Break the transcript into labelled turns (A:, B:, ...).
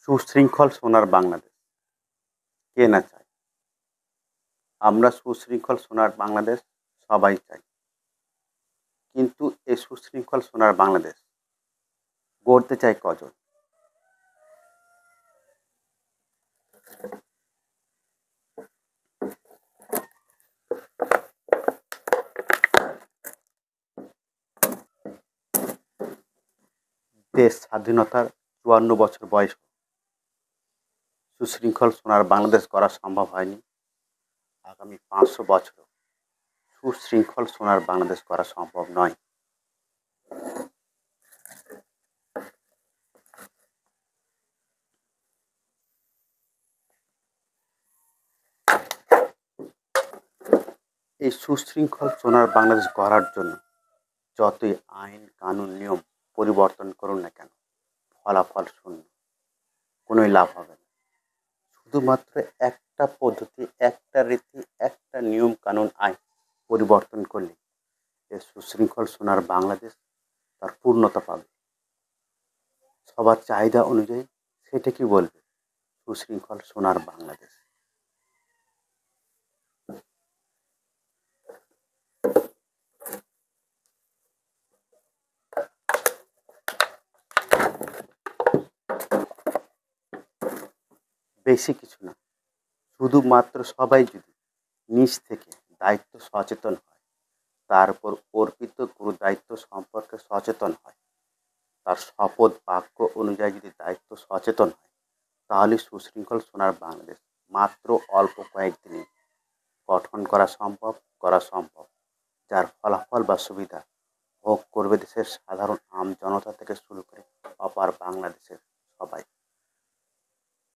A: সুশৃঙ্খল সোনার বাংলাদেশ কে না চায়? আমরা সুশৃঙ্খল সোনার বাংলাদেশ সবাই চাই। কিন্তু এই সুশৃঙ্খল সোনার বাংলাদেশ গড়তে চায় কজন? দেশ স্বাধীনতার ৫৪ বছর বয়স সুশৃঙ্খল সোনার বাংলাদেশ গড়া সম্ভব হয়নি। আগামী ৫০০ বছর সুশৃঙ্খল সোনার বাংলাদেশ গড়া সম্ভব নয়। এই সুশৃঙ্খল সোনার বাংলাদেশ গড়ার জন্য যতই আইন কানুন নিয়ম পরিবর্তন করুন না কেন, ফলাফল শূন্য, কোনোই লাভ হবে না। শুধুমাত্র একটা পদ্ধতি, একটা রীতি, একটা নিয়ম কানুন আইন পরিবর্তন করলে এই সুশৃঙ্খল সোনার বাংলাদেশ তার পূর্ণতা পাবে। সবার চাহিদা অনুযায়ী সেটা কি বলবে সুশৃঙ্খল সোনার বাংলাদেশ। বেশি কিছু না, শুধুমাত্র সবাই যদি নিজ থেকে দায়িত্ব সচেতন হয়, তারপর অর্পিত গুরু দায়িত্ব সম্পর্কে সচেতন হয়, তার শপথ বাক্য অনুযায়ী যদি দায়িত্ব সচেতন হয়, তাহলে সুশৃঙ্খল সোনার বাংলাদেশ মাত্র অল্প কয়েকদিনে গঠন করা সম্ভব, যার ফলাফল বা সুবিধা ভোগ করবে দেশের সাধারণ জনতা থেকে শুরু করে অপার বাংলাদেশের সবাই।